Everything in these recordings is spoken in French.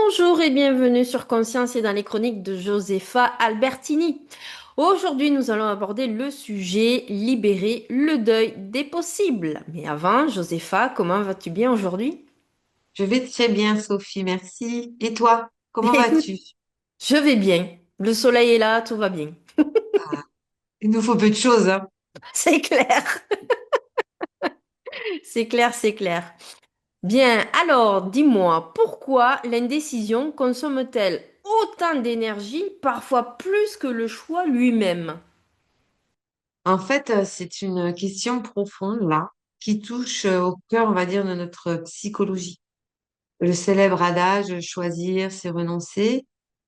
Bonjour et bienvenue sur Conscience et dans les chroniques de Josefa Albertini. Aujourd'hui, nous allons aborder le sujet libérer le deuil des possibles. Mais avant, Josefa, comment vas-tu bien aujourd'hui? Je vais très bien, Sophie, merci. Et toi, comment Écoute, vas-tu? je vais bien. Le soleil est là, tout va bien. Ah, il nous faut peu de choses, hein. C'est clair, c'est clair, c'est clair. Bien, alors dis-moi, pourquoi l'indécision consomme-t-elle autant d'énergie, parfois plus que le choix lui-même? En fait, c'est une question profonde, là, qui touche au cœur, on va dire, de notre psychologie. Le célèbre adage choisir, c'est renoncer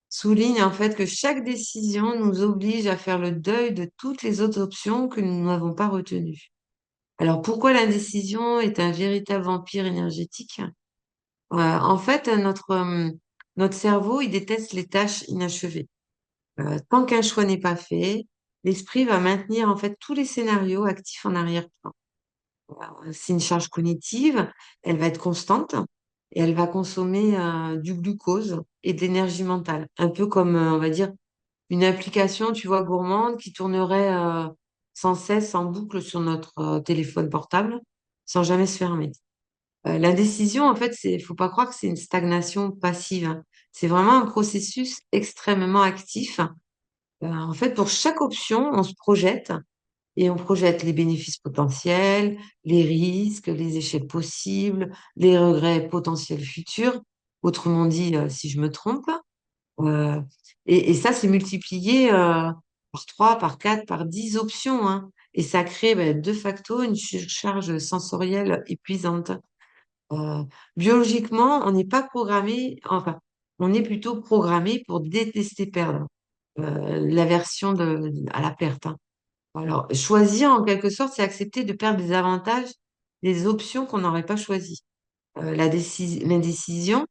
souligne en fait que chaque décision nous oblige à faire le deuil de toutes les autres options que nous n'avons pas retenues. Alors, pourquoi l'indécision est un véritable vampire énergétique? En fait, notre cerveau, il déteste les tâches inachevées. Tant qu'un choix n'est pas fait, l'esprit va maintenir en fait tous les scénarios actifs en arrière-plan. C'est une charge cognitive, elle va être constante et elle va consommer du glucose et de l'énergie mentale. Un peu comme, on va dire, une application, tu vois, gourmande qui tournerait sans cesse en boucle sur notre téléphone portable sans jamais se fermer. L'indécision, en fait, faut pas croire que c'est une stagnation passive, hein. C'est vraiment un processus extrêmement actif. En fait, pour chaque option, on se projette et on projette les bénéfices potentiels, les risques, les échecs possibles, les regrets potentiels futurs. Autrement dit, si je me trompe, euh, et ça, c'est multiplié par 3, par 4, par 10 options, hein. Et ça crée de facto une surcharge sensorielle épuisante. Euh, Biologiquement, on n'est pas programmé, enfin, on est plutôt programmé pour détester perdre, l'aversion à la perte, hein. Alors, choisir en quelque sorte, c'est accepter de perdre des avantages, des options qu'on n'aurait pas choisies. L'indécision,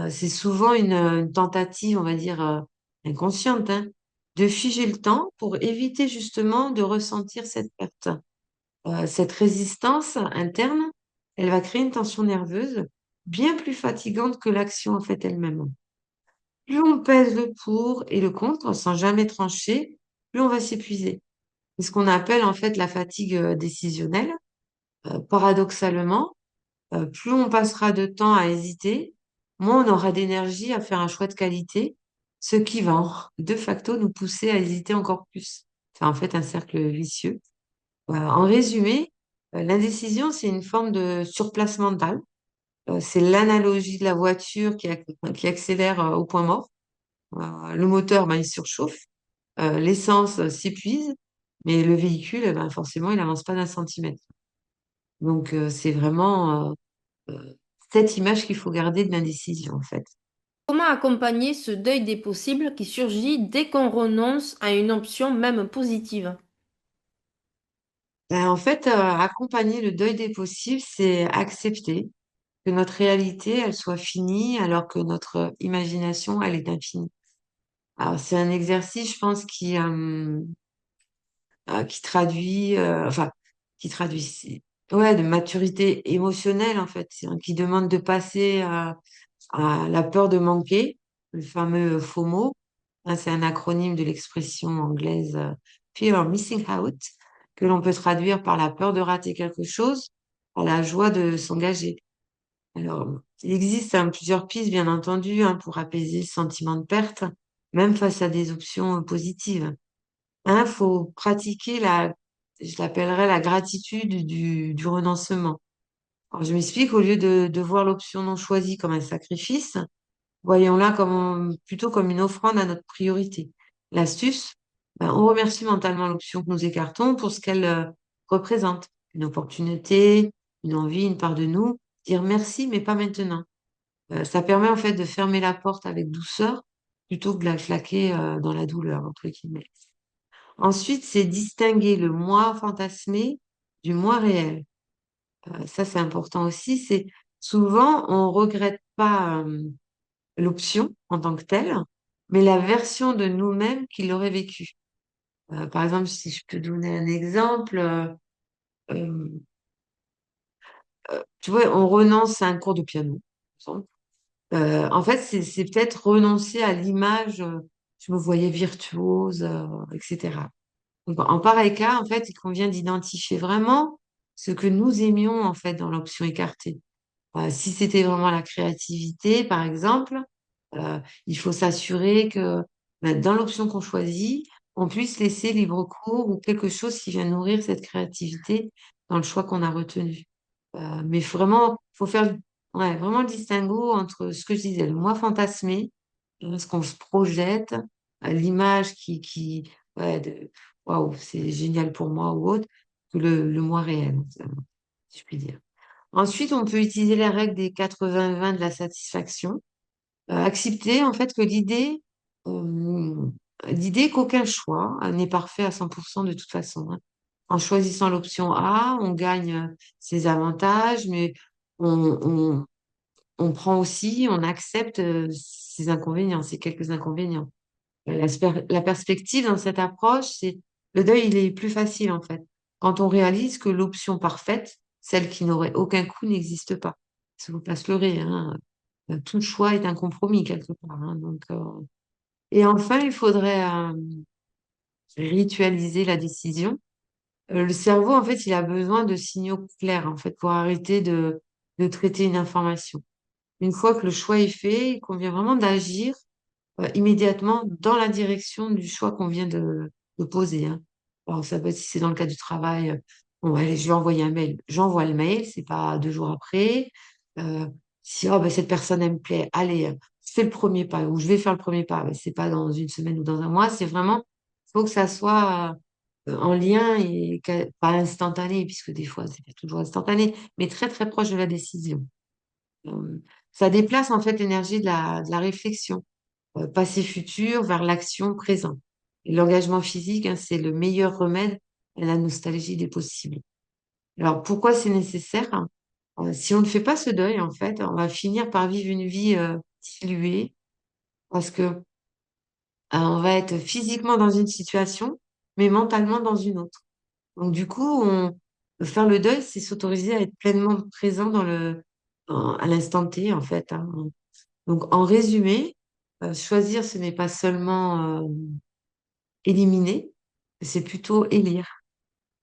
c'est souvent une tentative, on va dire, inconsciente, hein, de figer le temps pour éviter justement de ressentir cette perte. Cette résistance interne, elle va créer une tension nerveuse bien plus fatigante que l'action en fait elle-même. Plus on pèse le pour et le contre sans jamais trancher, plus on va s'épuiser. C'est ce qu'on appelle en fait la fatigue décisionnelle. Paradoxalement, plus on passera de temps à hésiter, moins on aura d'énergie à faire un choix de qualité, ce qui va de facto nous pousser à hésiter encore plus. C'est en fait un cercle vicieux. En résumé, l'indécision, c'est une forme de surplace mentale. C'est l'analogie de la voiture qui accélère au point mort. Le moteur, ben, il surchauffe, l'essence s'épuise, mais le véhicule, eh ben, forcément, il n'avance pas d'un centimètre. Donc, c'est vraiment cette image qu'il faut garder de l'indécision, en fait. Comment accompagner ce deuil des possibles qui surgit dès qu'on renonce à une option même positive? Ben, en fait, accompagner le deuil des possibles, c'est accepter que notre réalité, elle soit finie alors que notre imagination, elle est infinie. Alors, c'est un exercice, je pense, qui traduit, qui traduit, ouais, de maturité émotionnelle, en fait, qui demande de passer à la peur de manquer, le fameux FOMO, hein. C'est un acronyme de l'expression anglaise Fear of Missing Out, que l'on peut traduire par la peur de rater quelque chose, par la joie de s'engager. Alors, il existe plusieurs pistes, bien entendu, hein, pour apaiser ce sentiment de perte, même face à des options positives. Hein, faut pratiquer je l'appellerais la gratitude du renoncement. Alors, je m'explique, au lieu de voir l'option non choisie comme un sacrifice, voyons-la plutôt comme une offrande à notre priorité. L'astuce, ben, on remercie mentalement l'option que nous écartons pour ce qu'elle représente. Une opportunité, une envie, une part de nous. Dire merci, mais pas maintenant. Ça permet en fait de fermer la porte avec douceur plutôt que de la claquer dans la douleur, entre guillemets. Ensuite, c'est distinguer le moi fantasmé du moi réel. Ça, c'est important aussi. C'est souvent, on regrette pas l'option en tant que telle, mais la version de nous-mêmes qui l'aurait vécue. Par exemple, si je peux donner un exemple, euh, tu vois, on renonce à un cours de piano, par exemple, En fait, c'est peut-être renoncer à l'image, je me voyais virtuose, etc. Donc, en pareil cas, en fait, il convient d'identifier vraiment ce que nous aimions, en fait, dans l'option écartée. Si c'était vraiment la créativité, par exemple, euh, il faut s'assurer que dans l'option qu'on choisit, on puisse laisser libre cours ou quelque chose qui vient nourrir cette créativité dans le choix qu'on a retenu. Mais vraiment, faut faire ouais, vraiment le distinguo entre ce que je disais, le moi fantasmé, ce qu'on se projette, l'image ouais, waouh, c'est génial pour moi ou autre, que le moi réel, si je puis dire. Ensuite, on peut utiliser la règle des 80-20 de la satisfaction. Accepter en fait que euh, l'idée qu'aucun choix n'est parfait à 100% de toute façon, hein. En choisissant l'option A, on gagne ses avantages, mais on, on, on prend aussi, on accepte ses inconvénients, ses quelques inconvénients. La perspective dans cette approche, c'est le deuil, il est plus facile en fait. Quand on réalise que l'option parfaite, celle qui n'aurait aucun coût, n'existe pas. Il ne faut pas se leurrer, hein. Tout choix est un compromis quelque part, hein. Et enfin, il faudrait ritualiser la décision. Le cerveau, en fait, il a besoin de signaux clairs en fait pour arrêter de traiter une information. Une fois que le choix est fait, il convient vraiment d'agir immédiatement dans la direction du choix qu'on vient de poser, hein. Alors, ça peut être, si c'est dans le cas du travail, bon, allez, je vais envoyer un mail. J'envoie le mail, c'est pas 2 jours après. Euh, Si oh, ben, cette personne, elle me plaît, allez, je fais le premier pas, ou je vais faire le premier pas. Ben, c'est pas dans une semaine ou dans un mois, c'est vraiment, il faut que ça soit en lien et pas instantané, puisque des fois, c'est pas toujours instantané, mais très, très proche de la décision. Euh, Ça déplace en fait l'énergie de la réflexion passé futur vers l'action présent. Et l'engagement physique, hein, c'est le meilleur remède à la nostalgie des possibles. Alors, pourquoi c'est nécessaire, hein? Si on ne fait pas ce deuil, en fait, on va finir par vivre une vie diluée parce que on va être physiquement dans une situation, mais mentalement dans une autre. Donc, du coup, faire le deuil, c'est s'autoriser à être pleinement présent à l'instant T, en fait, hein. Donc, en résumé, choisir, ce n'est pas seulement éliminer, c'est plutôt élire.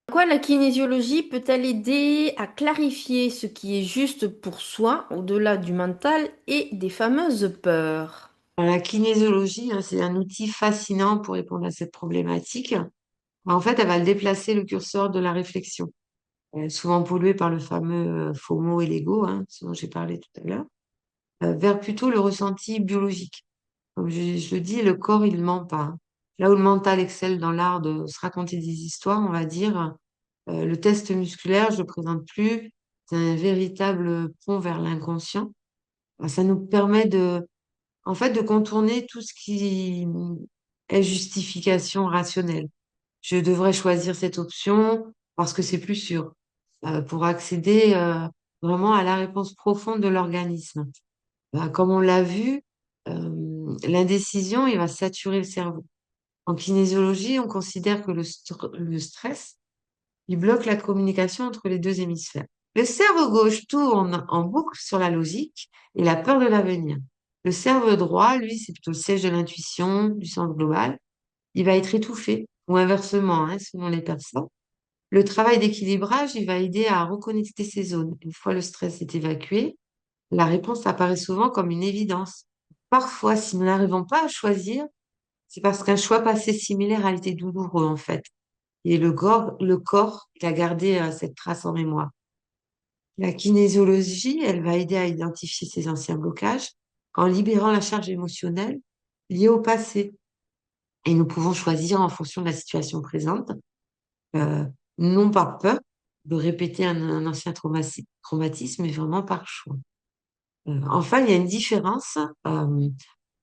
En quoi la kinésiologie peut-elle aider à clarifier ce qui est juste pour soi au-delà du mental et des fameuses peurs? Alors, la kinésiologie, hein, c'est un outil fascinant pour répondre à cette problématique. En fait, elle va déplacer le curseur de la réflexion, souvent pollué par le fameux FOMO et l'ego, hein, ce dont j'ai parlé tout à l'heure, vers plutôt le ressenti biologique. Comme je le dis, le corps, il ne ment pas, hein. Là où le mental excelle dans l'art de se raconter des histoires, on va dire, le test musculaire, je ne le présente plus, c'est un véritable pont vers l'inconscient. Ça nous permet en fait, de contourner tout ce qui est justification rationnelle. Je devrais choisir cette option parce que c'est plus sûr, pour accéder vraiment à la réponse profonde de l'organisme. Comme on l'a vu, l'indécision, il va saturer le cerveau. En kinésiologie, on considère que le stress, il bloque la communication entre les deux hémisphères. Le cerveau gauche tourne en boucle sur la logique et la peur de l'avenir. Le cerveau droit, lui, c'est plutôt le siège de l'intuition, du sens global. Il va être étouffé, ou inversement, hein, selon les personnes. Le travail d'équilibrage, il va aider à reconnecter ces zones. Une fois le stress est évacué, la réponse apparaît souvent comme une évidence. Parfois, si nous n'arrivons pas à choisir, c'est parce qu'un choix passé similaire a été douloureux, en fait. Et le corps, il a gardé cette trace en mémoire. La kinésiologie, elle va aider à identifier ces anciens blocages en libérant la charge émotionnelle liée au passé. Et nous pouvons choisir en fonction de la situation présente, euh, non par peur de répéter un ancien traumatisme, mais vraiment par choix. Enfin, il y a une différence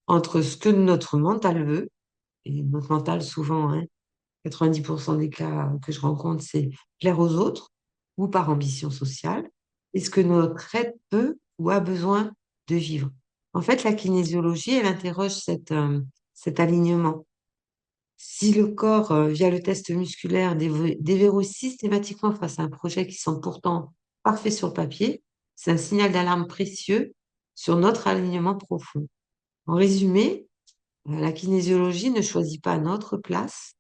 entre ce que notre mental veut, et notre mental souvent, hein, 90% des cas que je rencontre, c'est plaire aux autres ou par ambition sociale. Et ce que notre être peut ou a besoin de vivre. En fait, la kinésiologie, elle interroge cet alignement. Si le corps, via le test musculaire, déverrouille systématiquement face à un projet qui semble pourtant parfait sur le papier, c'est un signal d'alarme précieux sur notre alignement profond. En résumé, la kinésiologie ne choisit pas notre place,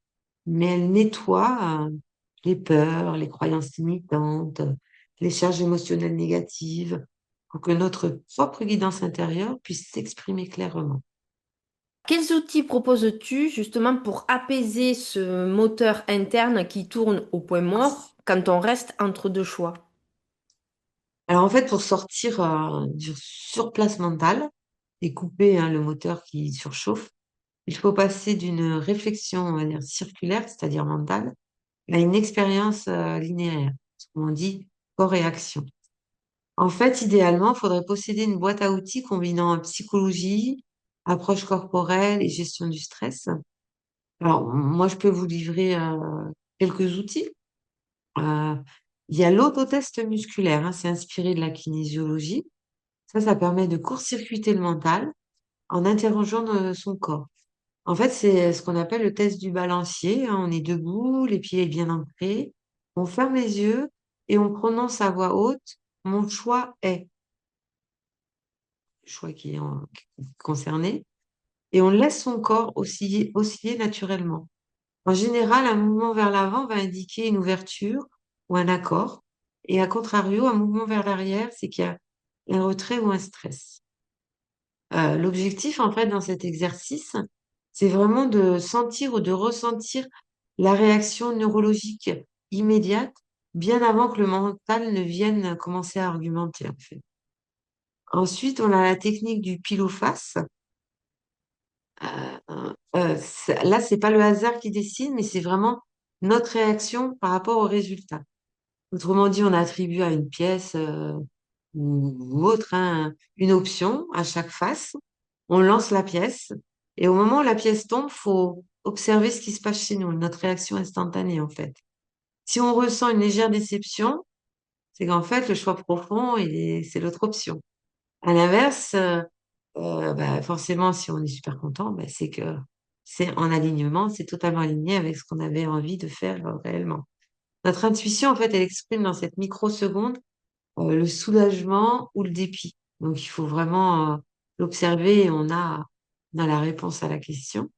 mais elle nettoie les peurs, les croyances limitantes, les charges émotionnelles négatives, pour que notre propre guidance intérieure puisse s'exprimer clairement. Quels outils proposes-tu justement pour apaiser ce moteur interne qui tourne au point mort quand on reste entre deux choix? Alors en fait, pour sortir du surplace mental et couper le moteur qui surchauffe, il faut passer d'une réflexion, on va dire, circulaire, c'est-à-dire mentale, à une expérience linéaire, ce qu'on dit corps et action. En fait, idéalement, il faudrait posséder une boîte à outils combinant psychologie, approche corporelle et gestion du stress. Alors, moi, je peux vous livrer quelques outils. Euh, il y a l'autotest musculaire, hein, c'est inspiré de la kinésiologie. Ça permet de court-circuiter le mental en interrogeant son corps. En fait, c'est ce qu'on appelle le test du balancier, hein. On est debout, les pieds bien ancrés, on ferme les yeux et on prononce à voix haute, mon choix est, le choix qui est concerné, et on laisse son corps osciller naturellement. En général, un mouvement vers l'avant va indiquer une ouverture ou un accord, et à contrario, un mouvement vers l'arrière, c'est qu'il y a un retrait ou un stress. L'objectif, en fait, dans cet exercice, c'est vraiment de sentir ou de ressentir la réaction neurologique immédiate, bien avant que le mental ne vienne commencer à argumenter, en fait. Ensuite, on a la technique du pile ou face. Là, c'est pas le hasard qui décide, mais c'est vraiment notre réaction par rapport au résultat. Autrement dit, on attribue à une pièce ou autre une option à chaque face. On lance la pièce et au moment où la pièce tombe, faut observer ce qui se passe chez nous, notre réaction instantanée en fait. Si on ressent une légère déception, c'est qu'en fait le choix profond, c'est l'autre option. À l'inverse, bah, forcément, si on est super content, bah, c'est que c'est en alignement, c'est totalement aligné avec ce qu'on avait envie de faire réellement. Notre intuition, en fait, elle exprime dans cette microseconde le soulagement ou le dépit. Donc, il faut vraiment l'observer et on a la réponse à la question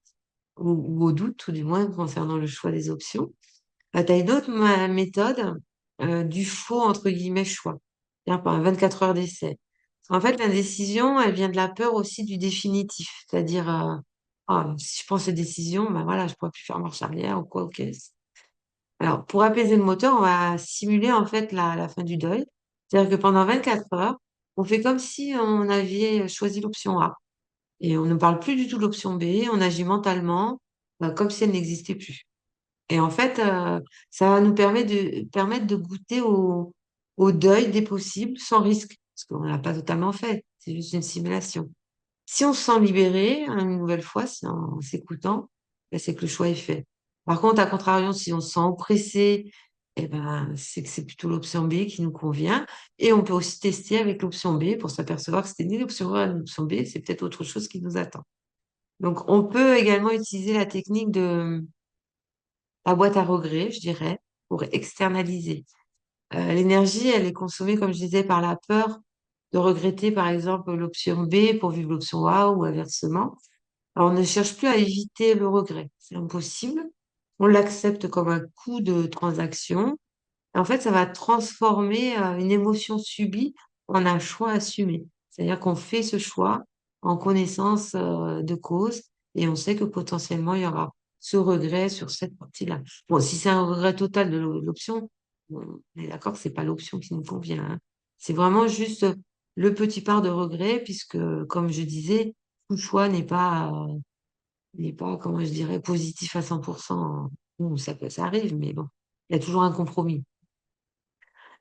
ou au doute, tout du moins, concernant le choix des options. Tu as une autre méthode du faux, entre guillemets, choix. C'est-à-dire par 24 heures d'essai. En fait, l'indécision, elle vient de la peur aussi du définitif. C'est-à-dire, ah, si je prends cette décision, ben voilà, je pourrais plus faire marche arrière ou quoi, ok. Alors, pour apaiser le moteur, on va simuler en fait la fin du deuil. C'est-à-dire que pendant 24 heures, on fait comme si on avait choisi l'option A. Et on ne parle plus du tout de l'option B, on agit mentalement, comme si elle n'existait plus. Et en fait, ça va nous permettre de goûter au deuil des possibles sans risque, parce qu'on ne l'a pas totalement fait, c'est juste une simulation. Si on se sent libéré, hein, une nouvelle fois, en s'écoutant, ben, c'est que le choix est fait. Par contre, à contrario, si on se sent oppressé, eh ben, c'est que c'est plutôt l'option B qui nous convient. Et on peut aussi tester avec l'option B pour s'apercevoir que c'était ni l'option A ni l'option B, c'est peut-être autre chose qui nous attend. Donc, on peut également utiliser la technique de la boîte à regrets, je dirais, pour externaliser. L'énergie, elle est consommée, comme je disais, par la peur de regretter, par exemple, l'option B pour vivre l'option A ou inversement. Alors, on ne cherche plus à éviter le regret. C'est impossible. On l'accepte comme un coût de transaction. Et en fait, ça va transformer une émotion subie en un choix assumé. C'est-à-dire qu'on fait ce choix en connaissance de cause et on sait que potentiellement, il y aura ce regret sur cette partie-là. Bon, si c'est un regret total de l'option, on est d'accord que c'est pas l'option qui nous convient, hein. C'est vraiment juste le petit part de regret puisque, comme je disais, tout choix n'est pas, comment je dirais, positif à 100%. Bon, ça arrive, mais bon, il y a toujours un compromis.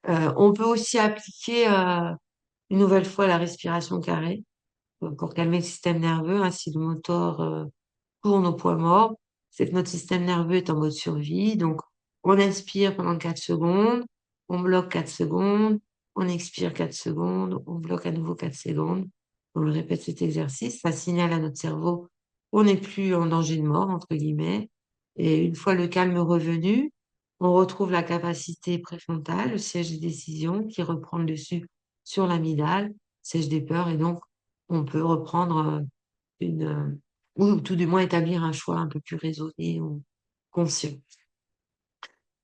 On peut aussi appliquer une nouvelle fois la respiration carrée pour calmer le système nerveux, hein, si le moteur tourne au point mort, c'est que notre système nerveux est en mode survie. Donc, on inspire pendant 4 secondes, on bloque 4 secondes, on expire 4 secondes, on bloque à nouveau 4 secondes. On le répète cet exercice, ça signale à notre cerveau qu'on n'est plus en danger de mort, entre guillemets. Et une fois le calme revenu, on retrouve la capacité préfrontale, le siège des décisions, qui reprend le dessus sur l'amygdale, siège des peurs, et donc on peut reprendre ou tout du moins établir un choix un peu plus raisonné ou conscient.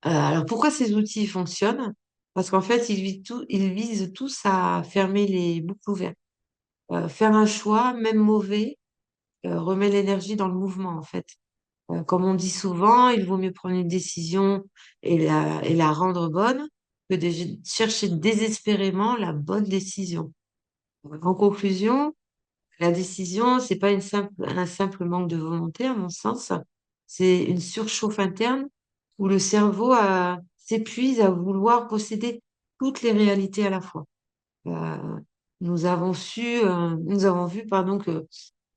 Alors pourquoi ces outils fonctionnent? Parce qu'en fait, ils visent tous à fermer les boucles ouvertes. Faire un choix, même mauvais, remet l'énergie dans le mouvement, en fait. Comme on dit souvent, il vaut mieux prendre une décision et la rendre bonne que de chercher désespérément la bonne décision. En conclusion, la décision, c'est pas un simple manque de volonté, à mon sens. C'est une surchauffe interne où le cerveau s'épuise à vouloir posséder toutes les réalités à la fois. Euh, nous avons vu, pardon, que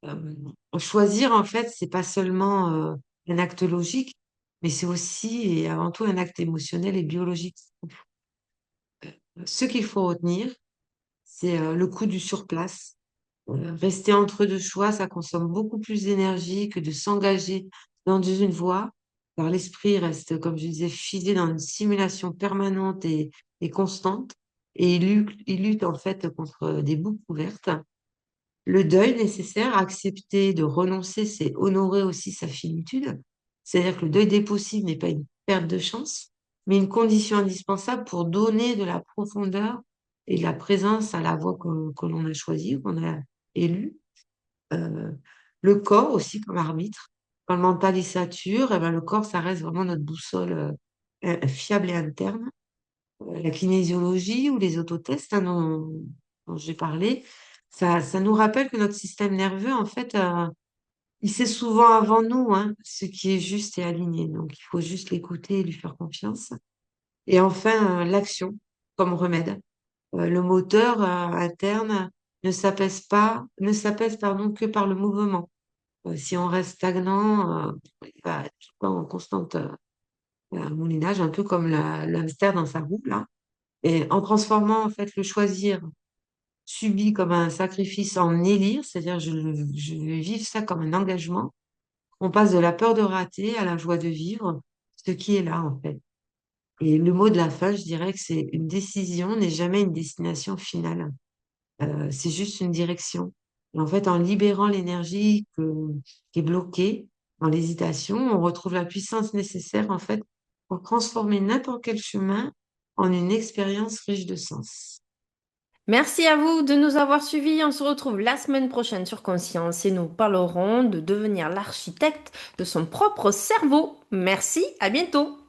euh, choisir, en fait, c'est pas seulement un acte logique, mais c'est aussi et avant tout un acte émotionnel et biologique. Ce qu'il faut retenir, c'est le coût du surplace. Rester entre deux choix, ça consomme beaucoup plus d'énergie que de s'engager dans une voie, car l'esprit reste, comme je disais, figé dans une simulation permanente et constante, et il lutte en fait contre des boucles ouvertes. Le deuil nécessaire, accepter de renoncer, c'est honorer aussi sa finitude. C'est-à-dire que le deuil des possibles n'est pas une perte de chance, mais une condition indispensable pour donner de la profondeur et de la présence à la voie que l'on a choisie, qu'on a élue. Euh, le corps aussi comme arbitre. Quand le mental est sature, eh ben, le corps, ça reste vraiment notre boussole fiable et interne. La kinésiologie ou les autotests dont j'ai parlé, ça nous rappelle que notre système nerveux, en fait, il sait souvent avant nous hein, ce qui est juste et aligné. Donc, il faut juste l'écouter et lui faire confiance. Et enfin, l'action comme remède. Le moteur interne ne s'apaise pardon, que par le mouvement. Si on reste stagnant, il va être tout le temps en constante moulinage, un peu comme le hamster dans sa roue, là. Et en transformant en fait le choisir subi comme un sacrifice en élire, c'est-à-dire je vais vivre ça comme un engagement, on passe de la peur de rater à la joie de vivre ce qui est là en fait. Et le mot de la fin, je dirais que c'est une décision n'est jamais une destination finale. C'est juste une direction. Et en fait, en libérant qui est bloquée dans l'hésitation, on retrouve la puissance nécessaire en fait pour transformer n'importe quel chemin en une expérience riche de sens. Merci à vous de nous avoir suivis. On se retrouve la semaine prochaine sur Conscience et nous parlerons de devenir l'architecte de son propre cerveau. Merci, à bientôt.